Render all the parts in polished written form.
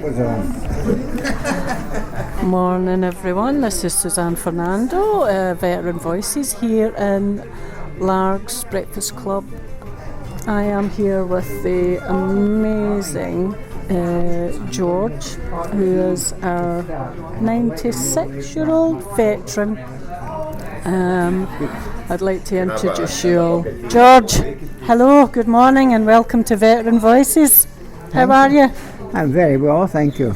was on. Morning everyone, this is Suzanne Fernando, Veteran Voices here in Largs Breakfast Club. I am here with the amazing George, who is our 96-year-old veteran. I'd like to introduce you all. George, hello, good morning and welcome to Veteran Voices. How are you? I'm very well, thank you.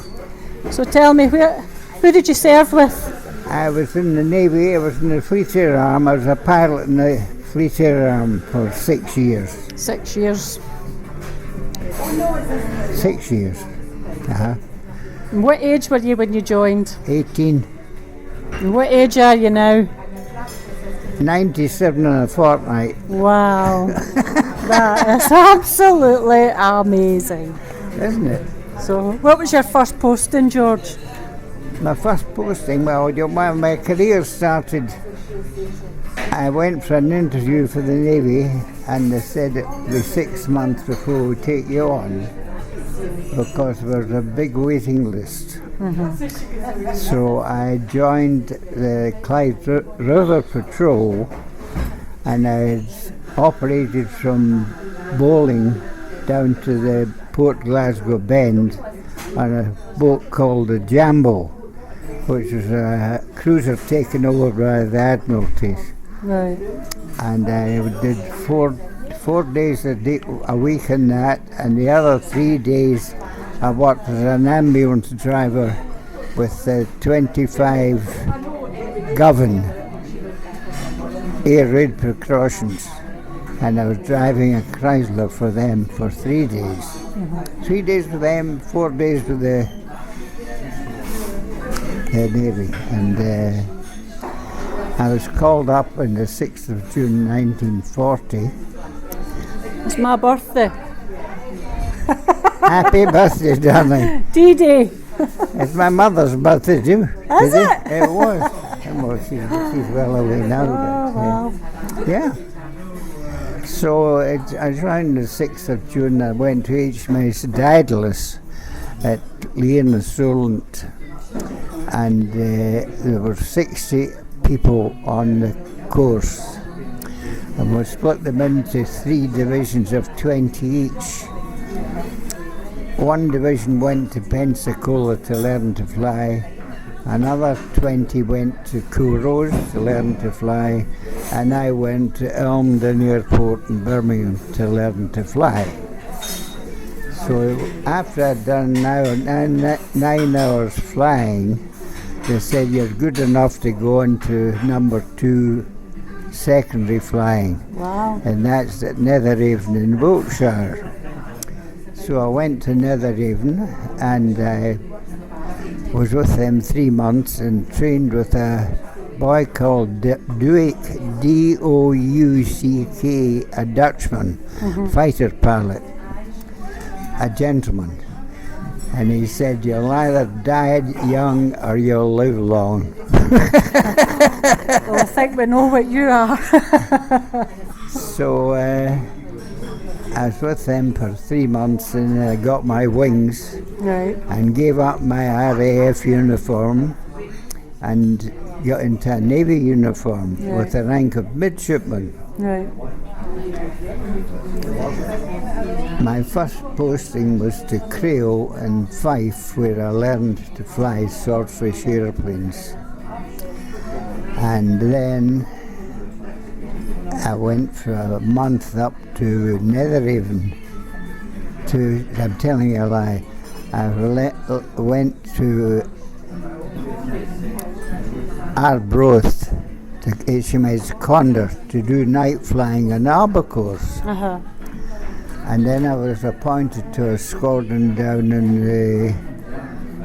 So tell me, who did you serve with? I was in the Navy, I was in the Fleet Air Arm. I was a pilot in the Fleet Air Arm for 6 years. 6 years. 6 years. And what age were you when you joined? 18. And what age are you now? 97 and a fortnight. Wow. That is absolutely amazing. Isn't it? So, what was your first posting, George? My first posting, well, when my career started, I went for an interview for the Navy and they said it would be 6 months before we take you on because there was a big waiting list. Mm-hmm. So I joined the Clyde River Patrol and I operated from Bowling down to the Port Glasgow Bend on a boat called the Jambo, which was a cruiser taken over by the Admiralty. Right. And I did four days a week in that, and the other 3 days I worked as an ambulance driver with the 25 Govan air raid precautions, and I was driving a Chrysler for them for 3 days. Mm-hmm. 3 days with them, 4 days with the Navy, and I was called up on the 6th of June 1940. It's my birthday. Happy birthday, darling. D-Day. It's my mother's birthday too. Is it? It was. She's well away now. Oh, wow. Yeah. So I was around the 6th of June. I went to HMS Daedalus at Leon Solent, and there were 60 people on the course. And we split them into 3 divisions of 20 each. One division went to Pensacola to learn to fly, another 20 went to Coorose to learn to fly, and I went to Elmdon Airport in Birmingham to learn to fly. So after I'd done 9 hours flying, they said you're good enough to go into number 2 secondary flying. Wow. And that's at Netheravon in Wiltshire. So I went to Netheravon and I was with them 3 months and trained with a boy called Douck, D-O-U-C-K, a Dutchman, fighter pilot, a gentleman. And he said, you'll either die young or you'll live long. Well, I think we know what you are. So I was with them for 3 months and I got my wings. Right. And gave up my RAF uniform and got into a Navy uniform with the rank of midshipman. Right. My first posting was to Creole in Fife, where I learned to fly swordfish airplanes. And then I went for a month up to Netheravon I'm telling you a lie, I went to Arbroath to HMS Condor to do night flying in Albacores. Uh-huh. And then I was appointed to a squadron down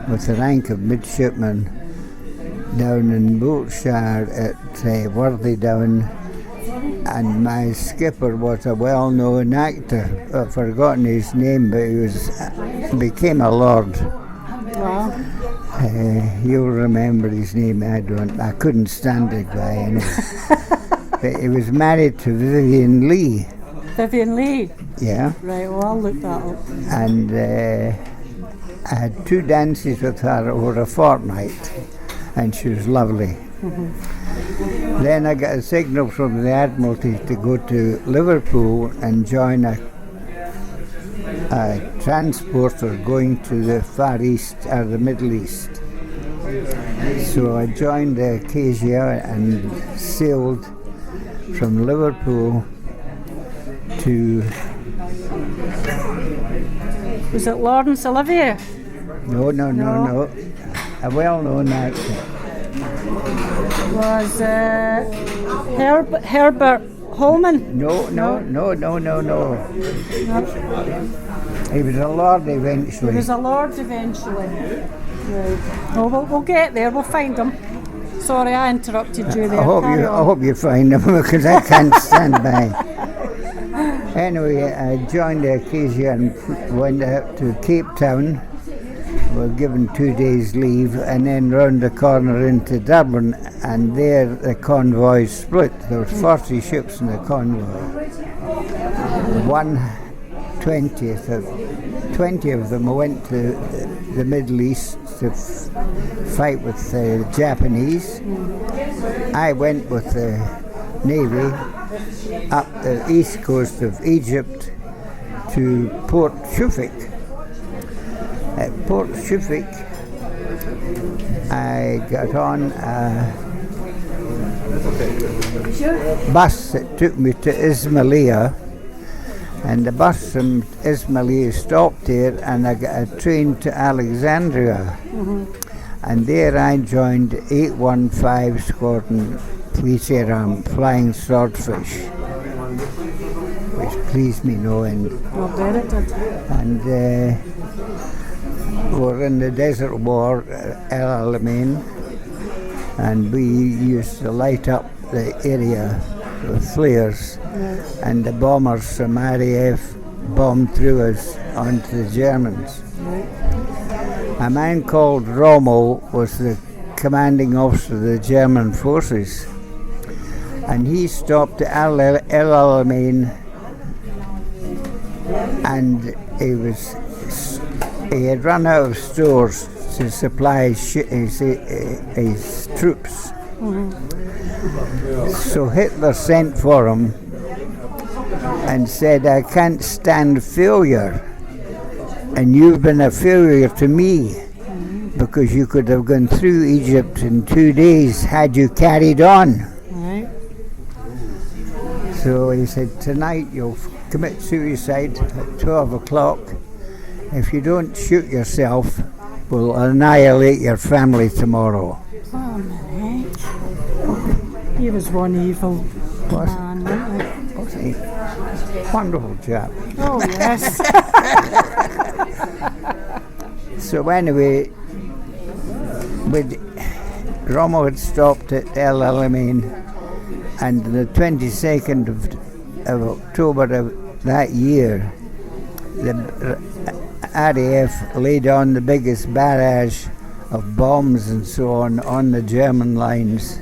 with the rank of midshipman down in Wiltshire at Worthy Down, and my skipper was a well-known actor. I've forgotten his name, but he became a lord. Wow. You'll remember his name. I couldn't stand the guy anyway. But he was married to Vivian Lee. Vivian Lee? Yeah. Right, well, I'll look that up. And I had 2 dances with her over a fortnight, and she was lovely. Then I got a signal from the Admiralty to go to Liverpool and join a transporter going to the Far East or the Middle East. So I joined the Acacia and sailed from Liverpool to... Was it Lawrence Olivier? No. A well-known actor. Was Herbert Holman? No. He was a lord eventually. He was a lord eventually. Right. Oh, we'll get there. We'll find him. Sorry, I interrupted you there. I hope you find him because I can't stand by. Anyway, I joined the Acacia and went out to Cape Town. We were given 2 days leave, and then round the corner into Dublin, and there the convoy split. There were 40 ships in the convoy. 20 of them went to the Middle East to fight with the Japanese. I went with the Navy up the east coast of Egypt to Port Shufik. At Port Shufik, I got on a bus that took me to Ismailia, and the bus from Ismailia stopped there, and I got a train to Alexandria. And there I joined 815 Squadron Fleet Air Flying Swordfish, which pleased me no end. I'll bet it did. And we were in the Desert War at El Alamein, and we used to light up the area with flares, and the bombers from RAF bombed through us onto the Germans. A man called Rommel was the commanding officer of the German forces, and he stopped at El Alamein, and he had run out of stores to supply his troops. So Hitler sent for him and said, "I can't stand failure, and you've been a failure to me, because you could have gone through Egypt in 2 days had you carried on." Right. So he said, "Tonight you'll commit suicide at 12 o'clock. If you don't shoot yourself, we'll annihilate your family tomorrow." Oh, man. He was one evil man, wasn't he? Wonderful chap. Oh, yes. So anyway, Rommel had stopped at El Alamein, and the 22nd of October of that year, the RAF laid on the biggest barrage of bombs and so on the German lines,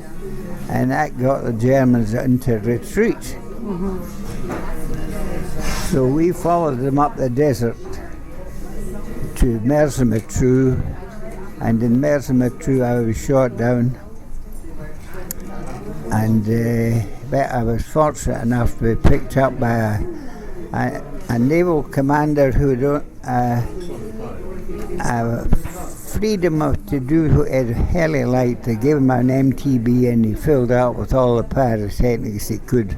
and that got the Germans into retreat. So we followed them up the desert to Merzimatru, and in Merzimatru I was shot down, and but I was fortunate enough to be picked up by a naval commander who freedom to do what he heli liked. They gave him an MTB, and he filled out with all the pyrotechnics he could,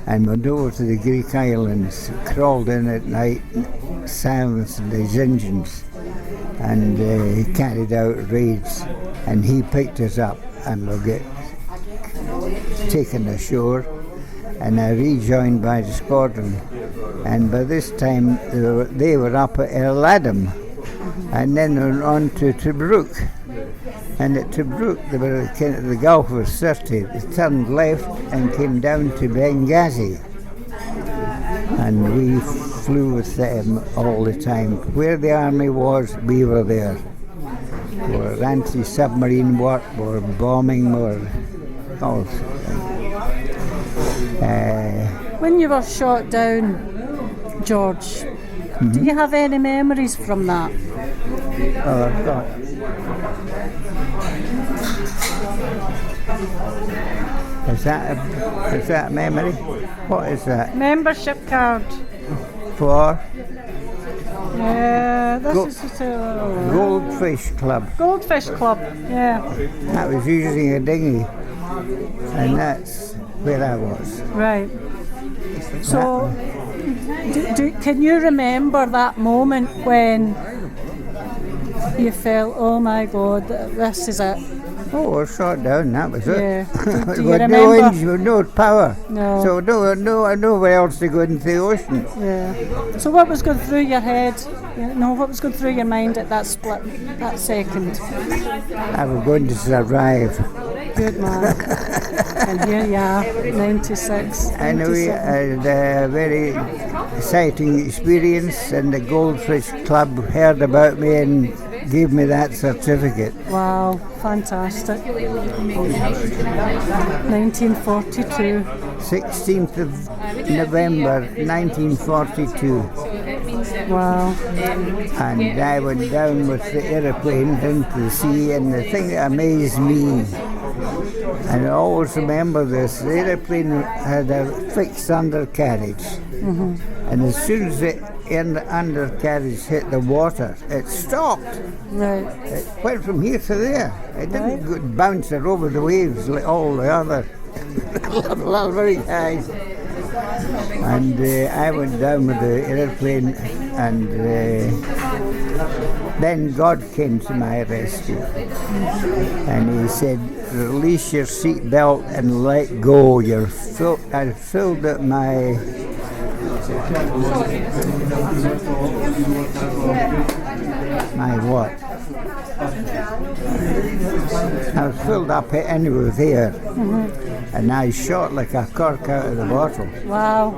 and went over to the Greek islands, crawled in at night, silenced these engines, and he carried out raids, and he picked us up, and we'll get taken ashore, and I rejoined by the squadron, and by this time they were up at El Adam, and then went on to Tobruk, and at Tobruk the Gulf was 30. They turned left and came down to Benghazi, and we flew with them all the time. Where the army was, we were there. We were anti-submarine work, we were bombing, we were all. When you were shot down, George, do you have any memories from that? Oh, I've got. Is that a memory? What is that? Membership card. For This is a Goldfish Club. Goldfish Club. Yeah. That was using a dinghy, and that's where I was. Right. So, can you remember that moment when you felt, oh my God, this is it? Oh, we're shot down. That was it. Yeah. Do you With remember? no engine, with no power. No. So nowhere else to go into the ocean. Yeah. So what was going through your head? What was going through your mind at that split, that second? I was going to survive. Good man. And here you are, 96. Anyway, I had a very exciting experience, and the Goldfish Club heard about me and gave me that certificate. Wow, fantastic. 1942. 16th of November 1942. Wow. And I went down with the aeroplane into the sea, and the thing that amazed me, and I always remember this, the aeroplane had a fixed undercarriage, and as soon as the undercarriage hit the water, it stopped. Right. It went from here to there. It didn't bounce it over the waves like all the other very high. And I went down with the airplane, and then God came to my rescue, and He said, "Release your seat belt and let go." I filled up my what? I was filled up anyway with air, and I shot like a cork out of the bottle. Wow.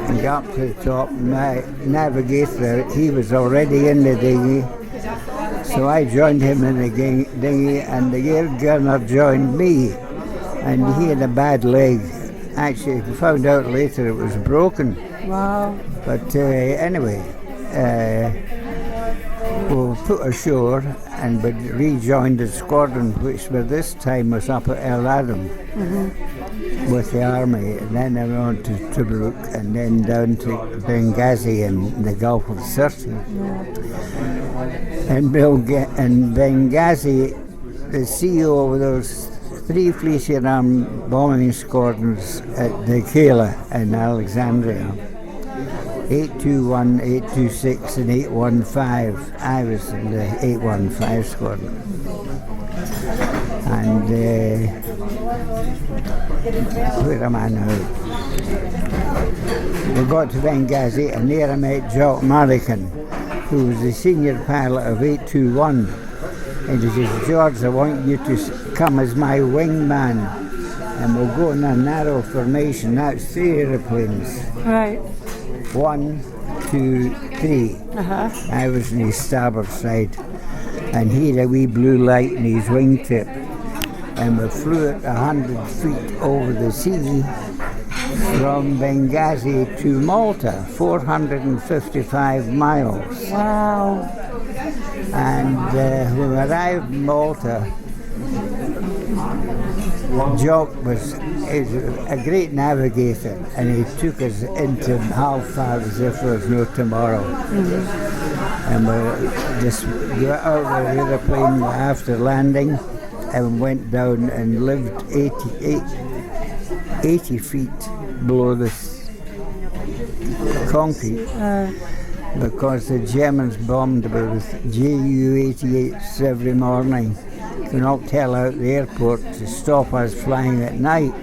And got up to the top. My navigator, he was already in the dinghy, so I joined him in the dinghy, and the air gunner joined me, and he had a bad leg. Actually, we found out later it was broken. Wow. But anyway, we put ashore and we rejoined the squadron, which by this time was up at El Adam with the army, and then I went on to Tobruk, and then down to Benghazi in the Gulf of Sirte. And Benghazi, the CEO of those 3 Fleet Arm bombing squadrons at Deqela in Alexandria, 821, 826 and 815. I was in the 815 squadron. And where am I now? We got to Benghazi, and there I met Jock Marrican, who was the senior pilot of 821. And he says, "George, I want you to come as my wingman, and we'll go in a narrow formation." That's 3 aeroplanes. Right. 1, 2, 3. I was on his starboard side, and he had a wee blue light in his wingtip, and we flew at 100 feet over the sea from Benghazi to Malta, 455 miles. Wow. And when we arrived in Malta, Jock was a great navigator, and he took us into Halifax as if there was no tomorrow. And we just got out of the aeroplane after landing and went down and lived 80 feet below the concrete. Because the Germans bombed with Ju-88s every morning to knock hell out the airport to stop us flying at night.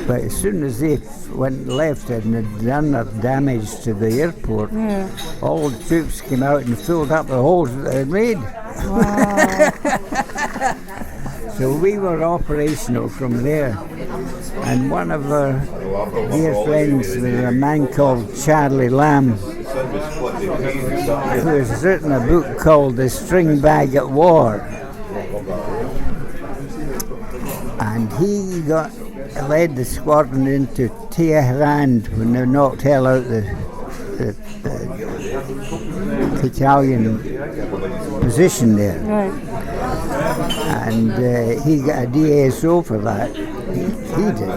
But as soon as they left and had done their damage to the airport, all the troops came out and filled up the holes that they had made. Wow. So we were operational from there. And one of our dear friends was a man called Charlie Lamb, who has written a book called The String Bag at War. And he led the squadron into Tehran when they knocked hell out the Italian position there. Right. And he got a DSO for that. He did.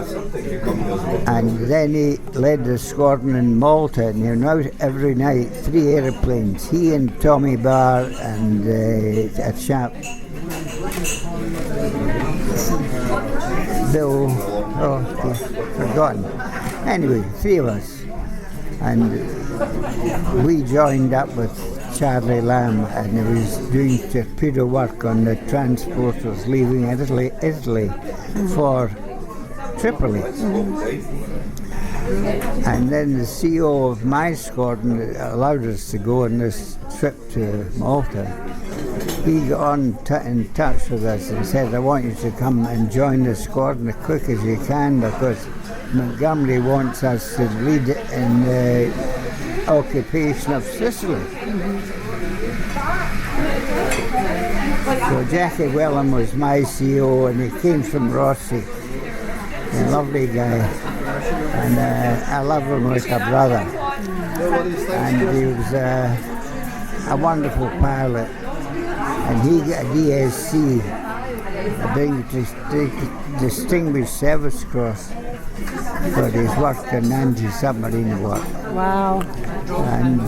And then he led the squadron in Malta, and he went out every night, 3 aeroplanes. He and Tommy Barr and a chap, Bill, forgotten. Anyway, 3 of us. And we joined up with Charlie Lamb, and he was doing torpedo work on the transporters leaving Italy for Tripoli. And then the CEO of my squadron allowed us to go on this trip to Malta. He got in touch with us and said, I want you to come and join the squadron as quick as you can, because Montgomery wants us to lead in the occupation of Sicily. So Jackie Wellham was my CEO, and he came from Rossi. A lovely guy, and I love him like a brother. And he was a wonderful pilot, and he got a DSC, a Distinguished Service Cross, for his work in anti-submarine work. Wow. And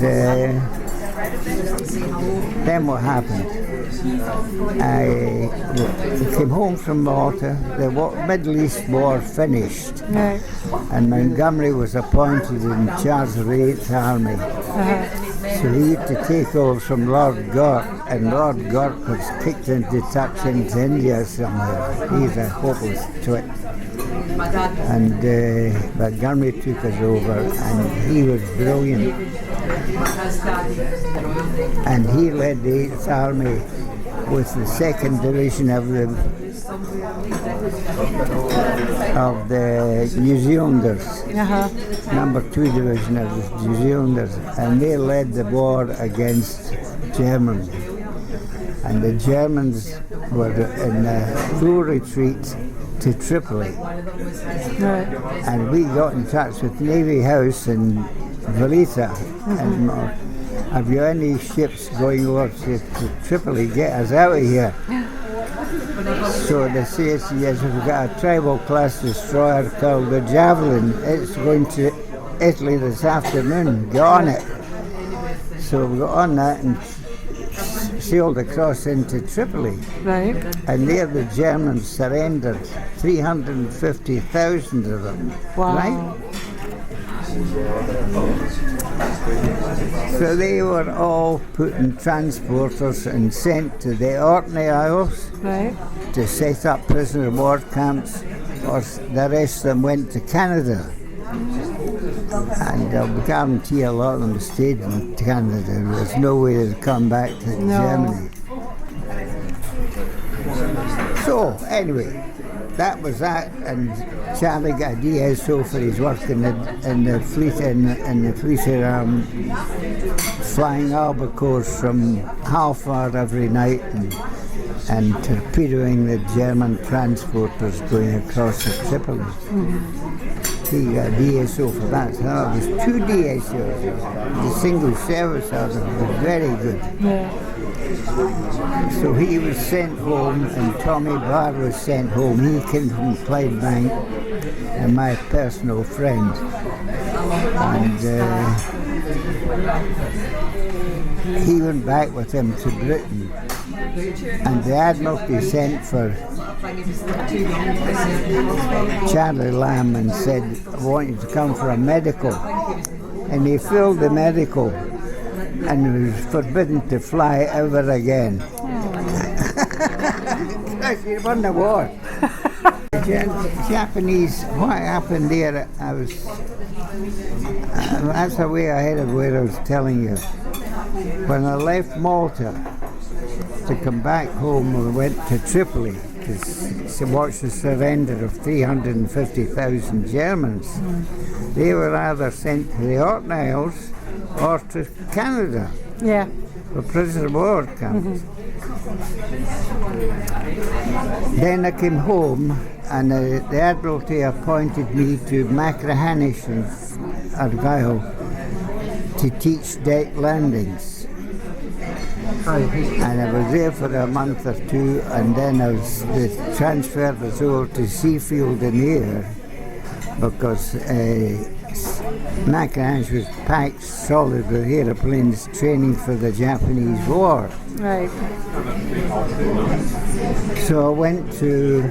then what happened? I came home from Malta. The Middle East War finished, Right. and Montgomery was appointed in charge of the 8th Army. So he had to take over from Lord Gort, and Lord Gort was kicked into touch into India somewhere. He's a hopeless twit. And Montgomery took us over, and he was brilliant. And he led the 8th Army with the 2nd Division of the New Zealanders, number 2 Division of the New Zealanders, and they led the war against Germany. And the Germans were in a full retreat to Tripoli. Right. And we got in touch with Navy House in Valletta, and have you any ships going over to Tripoli? Get us out of here. So they say, yes, we've got a tribal class destroyer called the Javelin. It's going to Italy this afternoon. Get on it. So we got on that and sailed across into Tripoli. Right. And there the Germans surrendered, 350,000 of them. Wow. Right? So they were all put in transporters and sent to the Orkney Isles, Right. to set up prisoner of war camps, or the rest of them went to Canada. And I'll guarantee a lot of them stayed in Canada. There was no way they'd come back to Germany. So anyway, that was that, and Charlie got a DSO for his work in the fleet flying albacores from Halford every night and torpedoing the German transporters going across the Tripoli. He got a DSO for that. So that was 2 DSOs. Distinguished Service Officer was very good. Yeah. So he was sent home, and Tommy Barr was sent home. He came from Clydebank, and my personal friend. And he went back with him to Britain. And the Admiralty sent for Charlie Lamb and said, I want you to come for a medical. And he filled the medical and was forbidden to fly ever again. Because he won the war. The Japanese, what happened there, that's the way ahead of where I was telling you. When I left Malta to come back home, we went to Tripoli to watch the surrender of 350,000 Germans. They were either sent to the Orkney Isles or to Canada for prisoner of war camps. Then I came home, and the Admiralty appointed me to Machrihanish in Argyll to teach deck landings. And I was there for a month or two, and then they transferred us over to Seafield in Ayr because Macintosh was packed solid with aeroplanes training for the Japanese War. Right. So I went to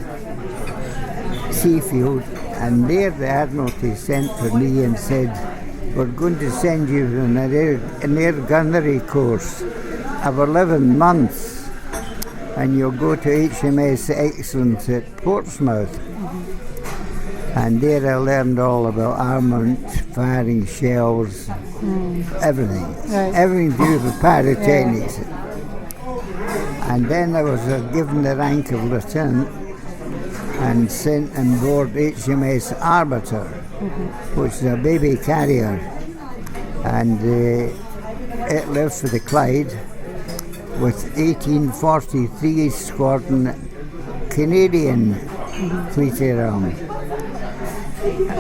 Seafield, and there the Admiralty sent for me and said, we're going to send you on an air gunnery course of 11 months, and you'll go to HMS Excellence at Portsmouth. And there I learned all about armament, firing shells, everything. Right. Everything to do with pyrotechnics. And then I was given the rank of lieutenant and sent on board HMS Arbiter, which is a baby carrier. And it left for the Clyde with 1843 Squadron Canadian fleet around.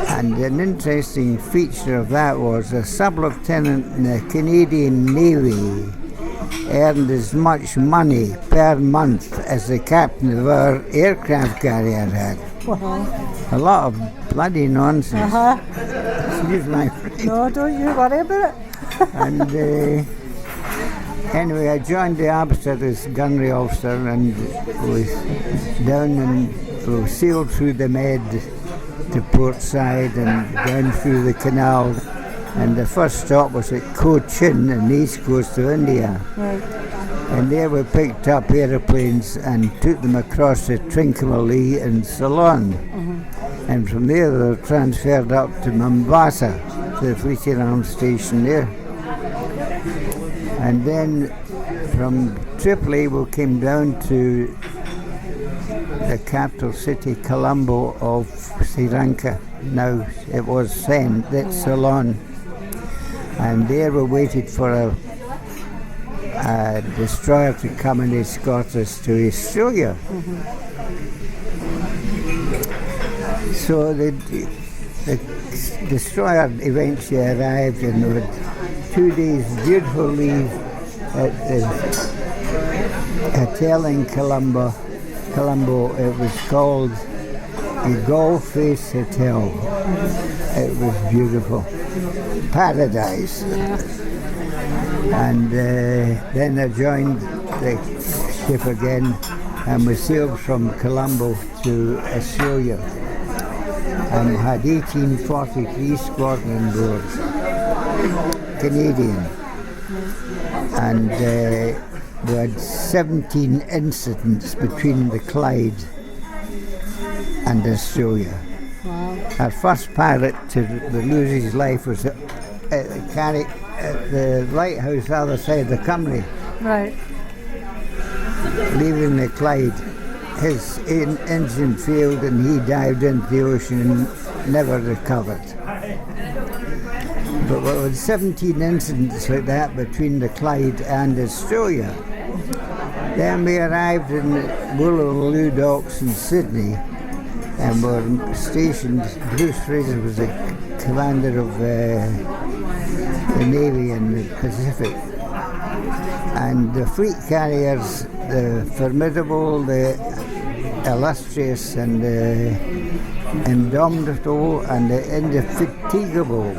And an interesting feature of that was a sub-lieutenant in the Canadian Navy earned as much money per month as the captain of our aircraft carrier had. Wow. A lot of bloody nonsense. Excuse my French. No, don't you worry about it. And anyway, I joined the Arbiter as gunnery officer and was down and we sailed through the Med to Portside and down through the canal, and the first stop was at Cochin on the east coast of India. Right. And there we picked up aeroplanes and took them across to Trincomalee and Ceylon. And from there they were transferred up to Mombasa, to the Fleet Air Arms station there. And then from Tripoli we came down to the capital city, Colombo of Sri Lanka. Now it was then, that's Ceylon. And there we waited for a destroyer to come and escort us to Australia. So the destroyer eventually arrived, and we had 2 days beautiful leave at the hotel in Colombo. It was called the Gull Face Hotel. It was beautiful, paradise. And then I joined the ship again, and we sailed from Colombo to Australia, and we had 1843 Squadron on board, Canadian, and we had 17 incidents between the Clyde and Australia. Wow. Our first pilot to lose his life was at the lighthouse the other side of the Cymru. Right. Leaving the Clyde, his engine failed and he dived into the ocean and never recovered. But with 17 incidents like that between the Clyde and Australia, then we arrived in Woolloomooloo docks in Sydney and were stationed. Bruce Fraser was the commander of the Navy in the Pacific. And the fleet carriers, the Formidable, the Illustrious, and the Indomitable, and the Indefatigable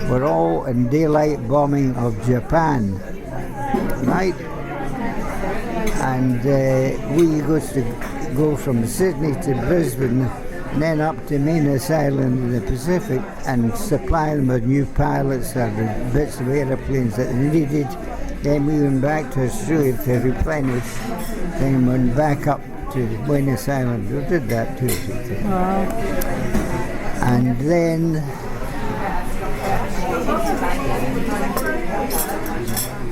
were all in daylight bombing of Japan, right? And we used to go from Sydney to Brisbane and then up to Manus Island in the Pacific and supply them with new pilots or bits of aeroplanes that they needed. Then we went back to Australia to replenish, then went back up to Buenos Aires. We did that too. Wow. And then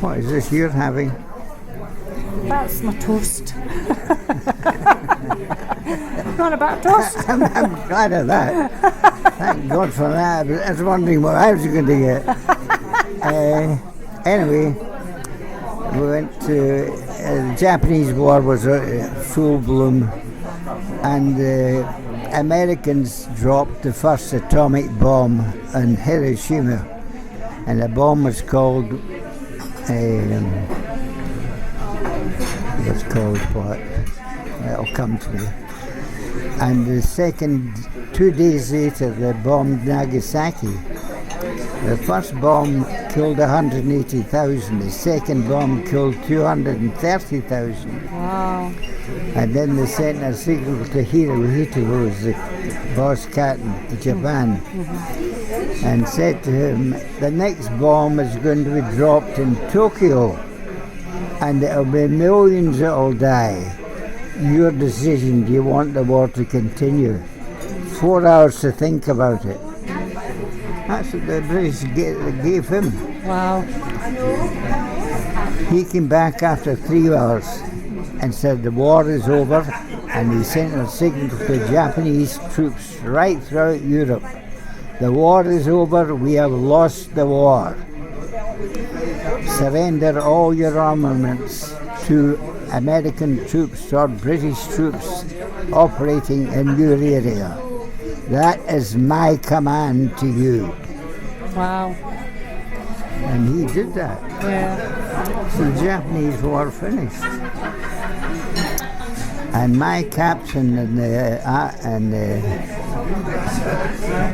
what is this you're having? That's my toast. Not a bit of toast? I'm glad of that. Thank God for that. I was wondering what I was going to get. Anyway, we went to the Japanese War was full bloom, and the Americans dropped the first atomic bomb on Hiroshima, and the bomb was called, what? It'll come to me. And the second, 2 days later, they bombed Nagasaki. The first bomb killed 180,000. The second bomb killed 230,000. Wow. And then they sent a signal to Hirohito, who was the boss captain of Japan, and said to him, the next bomb is going to be dropped in Tokyo, and it'll be millions that'll die. Your decision, do you want the war to continue? 4 hours to think about it. That's what the British gave him. Wow. He came back after 3 hours and said the war is over, and he sent a signal to Japanese troops right throughout Europe. The war is over, we have lost the war. Surrender all your armaments to American troops or British troops operating in your area. That is my command to you. Wow. And he did that. Yeah. So the Japanese war finished. And my captain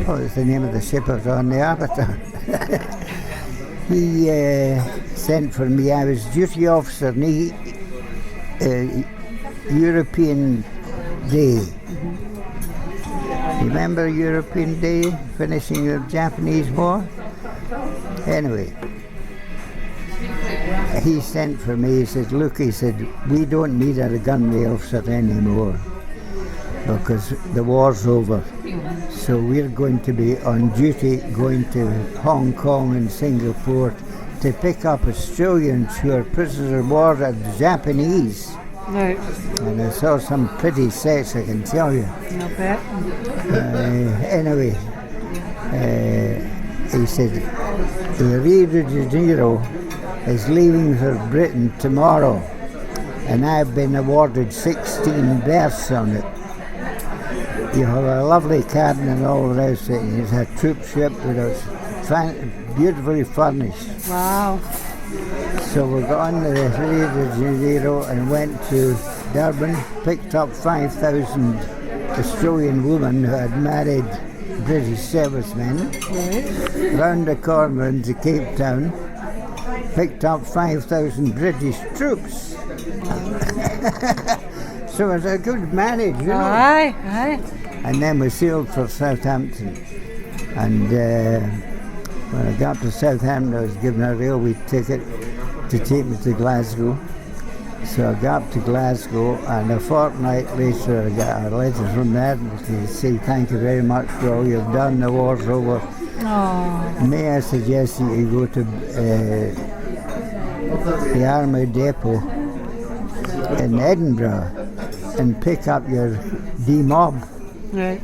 what was the name of the ship I was on, the Arbiter? He sent for me. I was duty officer in European Day. Remember European Day, finishing the Japanese war? Anyway, he sent for me. He said, look, he said, we don't need a gunnery officer anymore because the war's over. So we're going to be on duty going to Hong Kong and Singapore to pick up Australians who are prisoners of war as Japanese. Right. And I saw some pretty sets, I can tell you. I bet. Anyway, he said, the Rio de Janeiro is leaving for Britain tomorrow, and I've been awarded 16 berths on it. You have a lovely cabin and all the rest of it. It's a troop ship that was beautifully furnished. Wow. So we got on the Rio de Janeiro and went to Durban, picked up 5,000 Australian women who had married British servicemen, round the corner into Cape Town, picked up 5,000 British troops. So it was a good marriage, you know. Aye, aye. And then we sailed for Southampton. And when I got to Southampton, I was given a railway ticket to take me to Glasgow. So I got up to Glasgow, and a fortnight later I got a letter from the Admiralty to say thank you very much for all you've done, the war's over. Oh. May I suggest that you go to the Army Depot in Edinburgh and pick up your D-Mob Right.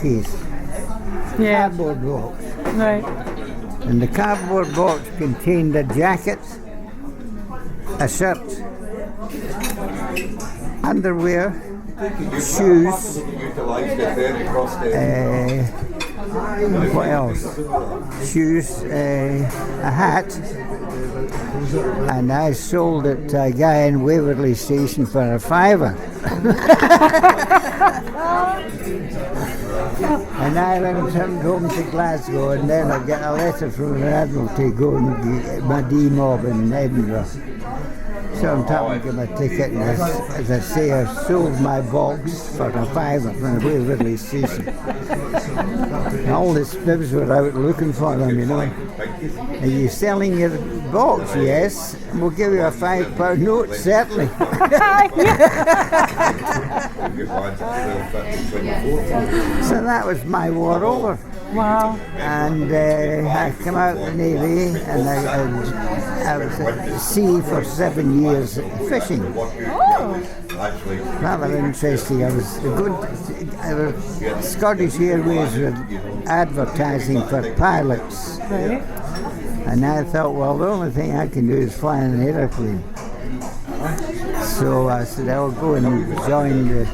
case. Yeah. Cardboard box. Right. And the cardboard box contained a jacket, a shirt, underwear, shoes, what else? Shoes, a hat, and I sold it to a guy in Waverley Station for £5. And I went home to Glasgow, and then I got a letter from the Admiralty going to get my D-Mob in Edinburgh. So I'm talking to my ticket, and as I say, I sold my box for a £5 from the Waverley Station. And all the spibs were out looking for them, you know. Are you selling your box? Yes. And we'll give you a £5 note, certainly. So that was my war over. Wow. And I came out of the Navy, and I was at sea for 7 years fishing. Oh. Rather interesting. I was Scottish Airways were advertising for pilots. Right. And I thought, well, the only thing I can do is fly an aeroplane. So I said, I'll go and join the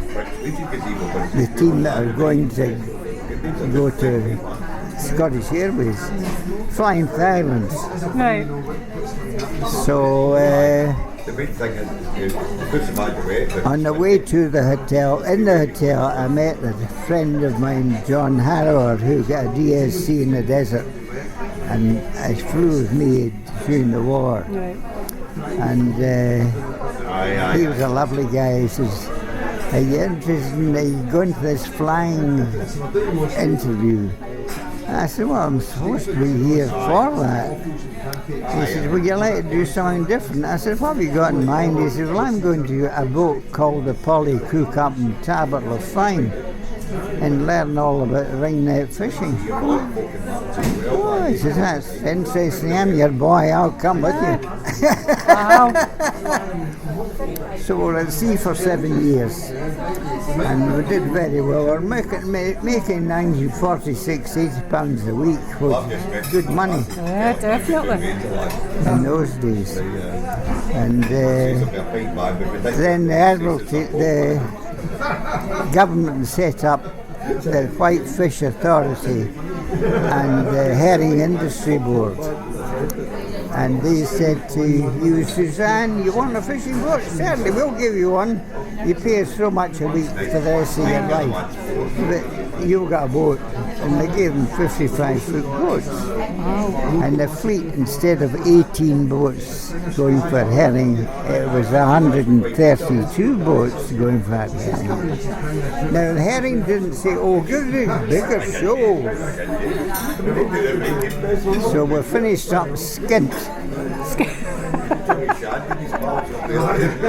team that are going to go to Scottish Airways, flying to the islands. Right. So The main thing is puts them out the way. on the way to the hotel, in the hotel, I met a friend of mine, John Harrower, who got a DSC in the desert, and he flew with me during the war. Right. And he was a lovely guy. He says, "Are you interested in going to this flying interview?" I said, "Well, I'm supposed to be here for that." He said, "Would you like to do something different?" I said, "What have you got in mind?" He said, "Well, I'm going to a boat called the Polly Cook up in Tabbertle Fine and learn all about ringnet fishing." Oh, he says, "That's interesting. I'm your boy. I'll come with you." Wow. So we were at sea for 7 years, and we did very well. We were making 1946, £80 a week was good money Yeah, definitely. in those days. And then the Admiralty, the government set up the Whitefish Authority and the Herring Industry Board. And they said to you, "Suzanne, you want a fishing boat? Certainly, we'll give you one. You pay us so much a week for the rest of your life. But you've got a boat." And they gave them 55-foot boats. And the fleet, instead of 18 boats going for herring, it was 132 boats going for herring. Now, the herring didn't say, "Oh, give us bigger shoals." So we finished up skint.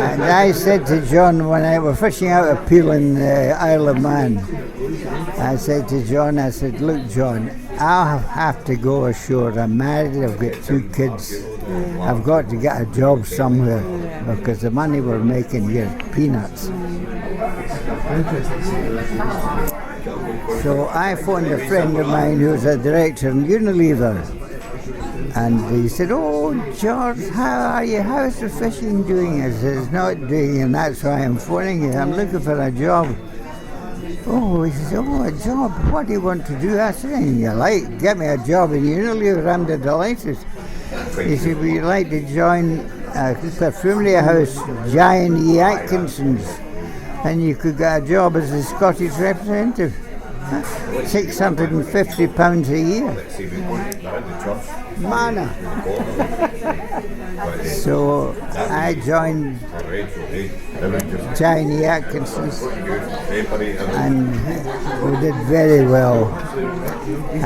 And I said to John when I was fishing out a peel in the Isle of Man, I said to John, I said, "Look, John, I'll have to go ashore. I'm married, I've got 2 kids. I've got to get a job somewhere because the money we're making here is peanuts." So I phoned a friend of mine who's a director in Unilever. And he said, "Oh, George, how are you? How's the fishing doing?" I said, "It's not doing, and that's why I'm phoning you. I'm looking for a job." Oh, he says, "Oh, a job? What do you want to do?" I said, "Anything you like. Get me a job in Unilever. I'm delighted." He said, "Would you like to join a perfumery house, Giant E. Atkinson's, and you could get a job as a Scottish representative. £650 a year. Mana." So I joined Giant E. Atkinson's, and we did very well.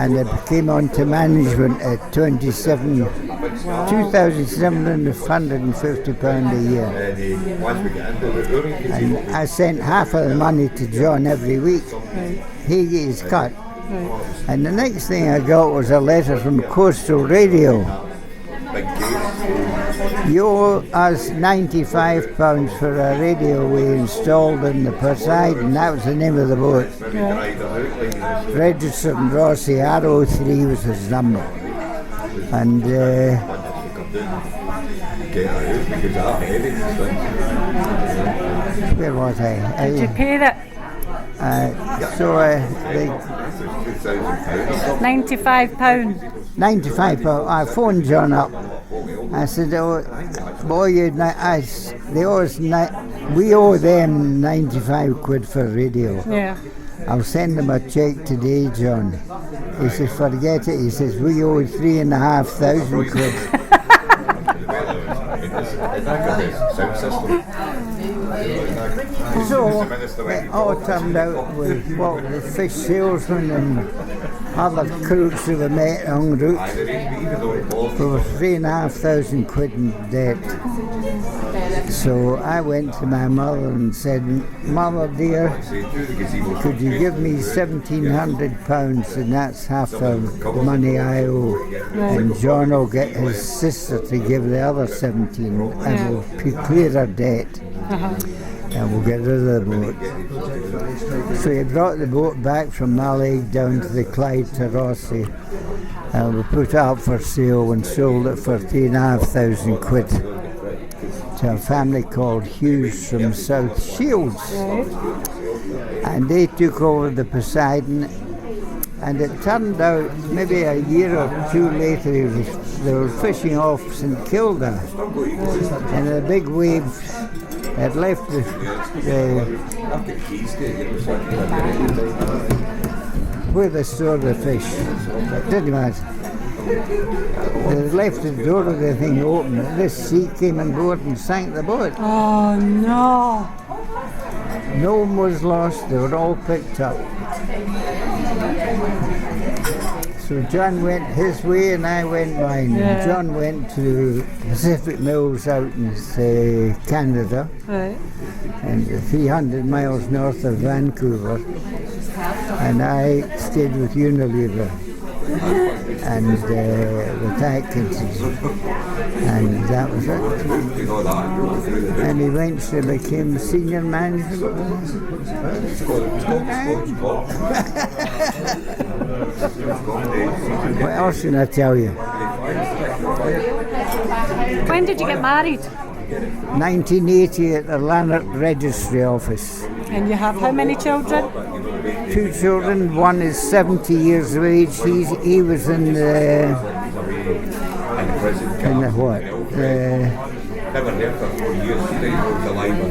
And I came on to management at £2,750 a year. And I sent half of the money to John every week. He gets his cut. And the next thing I got was a letter from Coastal Radio. "You owe us £95 for a radio we installed in the Poseidon." That was the name of the boat. Registered in Rossi, RO3 was his number. And where was I? Did you pay it? They £95. £95. I phoned John up. I said, "Oh, boy, we owe them 95 quid for radio. Yeah. I'll send them a cheque today, John." He says, "Forget it." He says, "We owe 3,500 quid." So it all turned out with what the fish salesmen and other crooks who were met en route. We were 3,500 quid in debt. So I went to my mother and said, "Mother dear, could you give me £1,700 and that's half the money I owe. And John will get his sister to give the other 17 and we'll clear our debt. And we'll get rid of the boat." So he brought the boat back from Mallaig down to the Clyde to Rossi, and we put it up for sale and sold it for 3,500 quid to a family called Hughes from South Shields. And they took over the Poseidon, And it turned out maybe a year or two later they were fishing off St Kilda, and a big wave had left where they store the fish. Didn't matter. They left the door of the thing open. This sea came on board and sank the boat. Oh no! No one was lost. They were all picked up. So John went his way and I went mine. Yeah. John went to Pacific Mills out in Canada, Right. and 300 miles north of Vancouver. And I stayed with Unilever and with Atkinson, and that was it. And eventually became senior manager. What else can I tell you? When did you get married? 1980 at the Lanark Registry Office. And you have how many children? 2 children. One is 70 years of age. He was in the what?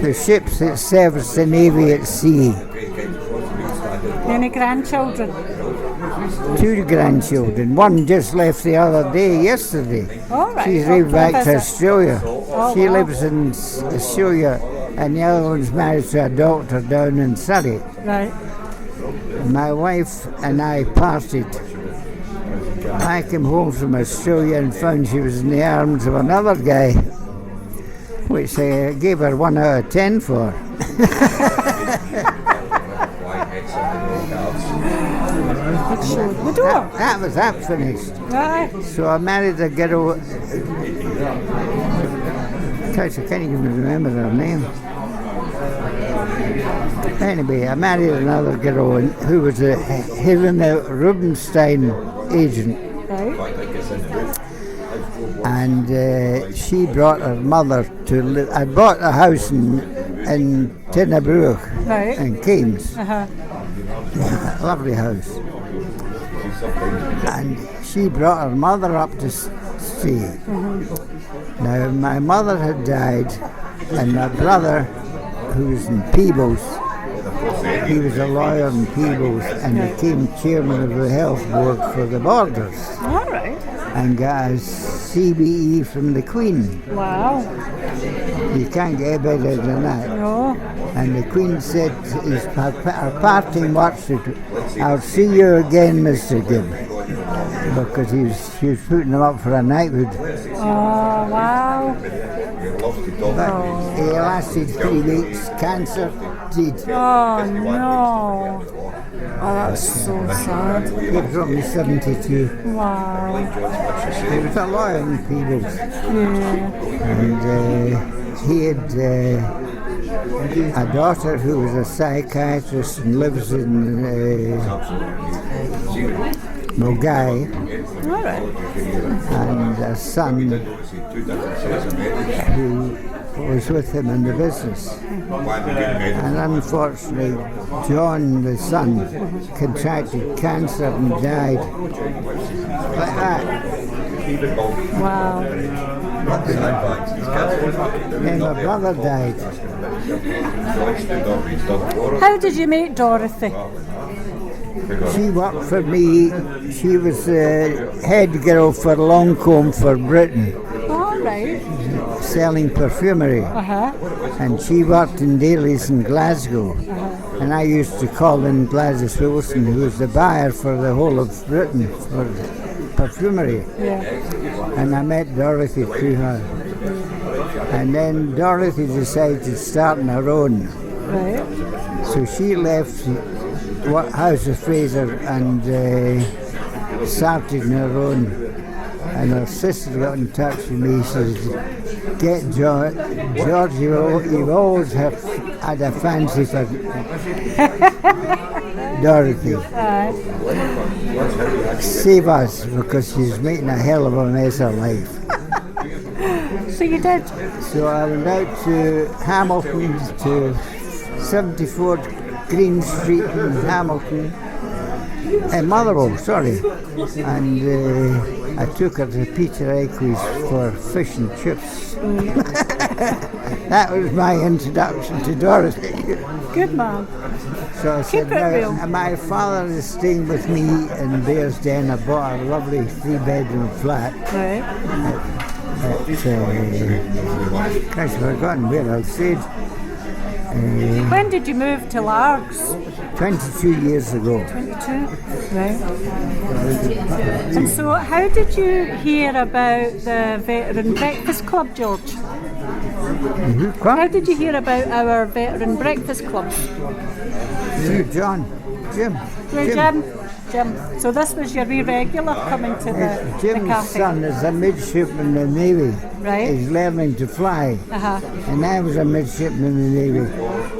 The ships that service the Navy at sea. Any grandchildren? 2 grandchildren. One just left the other day, yesterday. All right. She's moved back to visit. Australia. Oh, She wow. lives in Australia, and the other one's married to a doctor down in Surrey. Right. My wife and I parted. I came home from Australia and found she was in the arms of another guy, which I gave her 1 out of 10 for. The door. That was that finished. Right. So I married a girl. Gosh, I can't even remember her name. Anyway, I married another girl who was a Helena Rubinstein agent, Right. and she brought her mother to live. I bought a house in Tinnabrook Right. in Keynes, Uh-huh. a lovely house. And she brought her mother up to stay. Now, my mother had died, and my brother, who was in Peebles, he was a lawyer in Peebles and became chairman of the health board for the Borders All right. and got a CBE from the Queen. Wow. You can't get better than that. No. And the Queen said, her parting words, "I'll see you again, Mr. Gibb," because she was putting him up for a knighthood. Oh, wow. But he lasted 3 weeks, cancer, died. Oh, no. Oh, that's so sad. He was only 72. Wow. He was a lawyer in Peebles. Yeah. And he had a daughter who was a psychiatrist and lives in Mulgai, All right. and a son who was with him in the business. And unfortunately, John, the son, contracted cancer and died. Like that. Wow. Then my brother died. How did you meet Dorothy? She worked for me. She was the head girl for Longcomb for Britain, All right. selling perfumery. Uh-huh. And she worked in Daly's in Glasgow. And I used to call in Gladys Wilson, who was the buyer for the whole of Britain for perfumery. Yeah. And I met Dorothy through her. And then Dorothy decided to start on her own. Right. So she left House of Fraser and started on her own. And her sister got in touch with me. She said, "Get George, you've always had a fancy for Dorothy. Save us, because she's making a hell of a mess of life." So you did? So I went out to Hamilton, to 74 Green Street in Hamilton, Motherwell, sorry. And I took her to Peter Equis for fish and chips. That was my introduction to Dorothy. Good man. So I said, Keep it real. my father is staying with me in Bearsden. I bought a lovely 3-bedroom flat. Right. Gosh, I've forgotten where I stayed. When did you move to Largs? 22 years ago. 22. Right. And so, how did you hear about the Veteran Breakfast Club, George? How did you hear about our Veteran Breakfast Club? You, John, Jim. Jim. So this was your wee regular coming to the Jim's cafe? son is a midshipman in the Navy. Right. He's learning to fly. Uh-huh. And I was a midshipman in the Navy.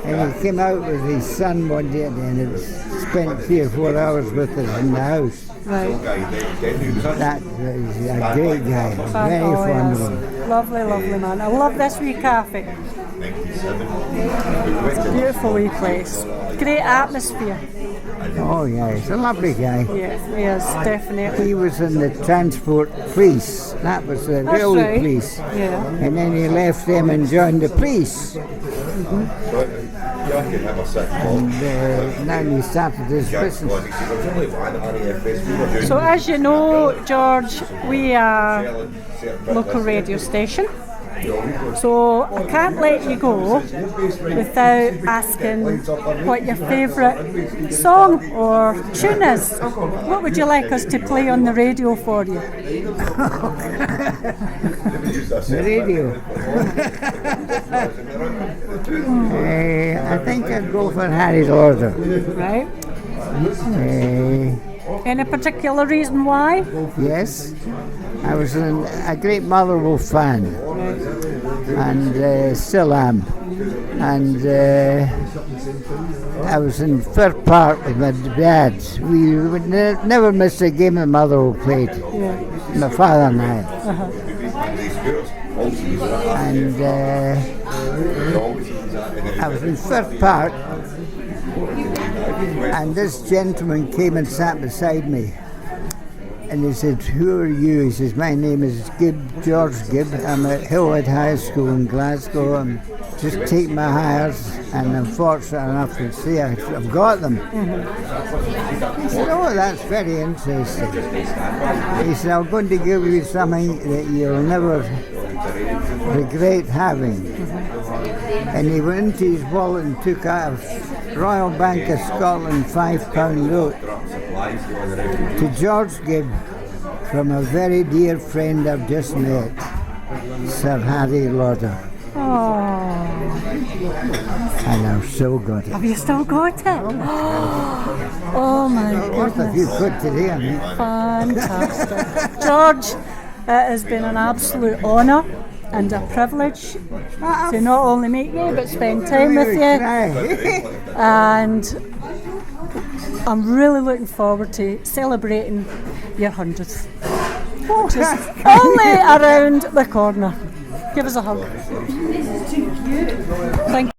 And he came out with his son one day and spent 3 or 4 hours with us in the house. Right. That was a great guy. Very fond of him. Lovely man. I love this wee cafe. It's a beautiful wee place. Great atmosphere. Oh yeah, he's a lovely guy. Yeah, he is, definitely. He was in the transport police. That was the That's railway right. police. Yeah. And then he left them and joined the police. And now he started his business. So as you know, George, we are a local radio station. So I can't let you go without asking what your favourite song or tune is. What would you like us to play on the radio for you? The radio. I think I'd go for Harry's Order. Right. Uh, Any particular reason why? yes, I was a great Motherwell fan. And still am. And I was in Fir Park with my dad. We would never miss a game of Motherwell played. Yeah. My father and I. Uh-huh. And I was in Fir Park, and this gentleman came and sat beside me. And he said, "Who are you?" He says, "My name is Gibb, George Gibb. I'm at Hillhead High School in Glasgow. I'm just taking my hires, and I'm fortunate enough to say I've got them." He said, "Oh, that's very interesting." He said, "I'm going to give you something that you'll never regret having." And he went into his wallet and took out a Royal Bank of Scotland £5 note to George Gibb from a very dear friend I've just met, Sir Harry Lauder. Oh, And I've still got it. have you still got it? Oh my Worth a few goodness. quid today, I mean. Fantastic. George, it has been an absolute honour and a privilege to not only meet you but spend time with you, and I'm really looking forward to celebrating your 100th, which is only around the corner. Give us a hug. Thank